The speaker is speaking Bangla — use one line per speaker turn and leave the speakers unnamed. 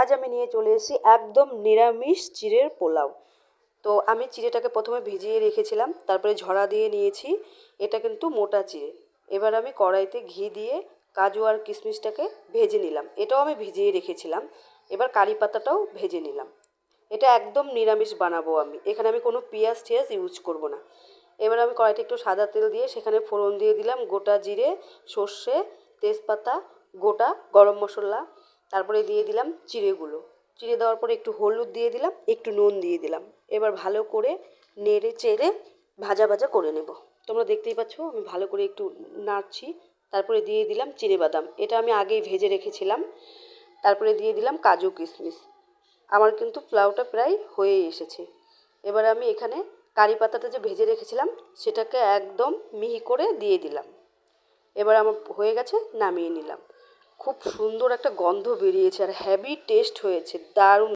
আজ আমি নিয়ে চলে এসেছি একদম নিরামিষ চিড়ের পোলাও। তো আমি চিড়েটাকে প্রথমে ভিজিয়ে রেখেছিলাম, তারপরে ঝরা দিয়ে নিয়েছি। এটা কিন্তু মোটা চিড়ে। এবার আমি কড়াইতে ঘি দিয়ে কাজু আর কিশমিশটাকে ভেজে নিলাম, এটাও আমি ভিজিয়ে রেখেছিলাম। এবার কারি পাতাটাও ভেজে নিলাম। এটা একদম নিরামিষ বানাবো আমি, এখানে আমি কোনো পেঁয়াজ টিয়াজ ইউজ করব না। এবার আমি কড়াইতে একটু সাদা তেল দিয়ে সেখানে ফোড়ন দিয়ে দিলাম গোটা জিরে, সর্ষে, তেজপাতা, গোটা গরম মশলা। তারপরে দিয়ে দিলাম চিড়েগুলো। চিড়ে দেওয়ার পরে একটু হলুদ দিয়ে দিলাম, একটু নুন দিয়ে দিলাম। এবার ভালো করে নেড়ে চেড়ে ভাজা ভাজা করে নেব। তোমরা দেখতেই পাচ্ছ আমি ভালো করে একটু নাড়ছি। তারপরে দিয়ে দিলাম চিড়েবাদাম, এটা আমি আগেই ভেজে রেখেছিলাম। তারপরে দিয়ে দিলাম কাজু কিশমিশ। আমার কিন্তু পোলাওটা প্রায় হয়ে এসেছে। এবার আমি এখানে কারি পাতাটা যে ভেজে রেখেছিলাম সেটাকে একদম মিহি করে দিয়ে দিলাম। এবার আমার হয়ে গেছে, নামিয়ে নিলাম। খুব সুন্দর একটা গন্ধ বেরিয়েছে আর হেভি টেস্ট হয়েছে, দারুণ।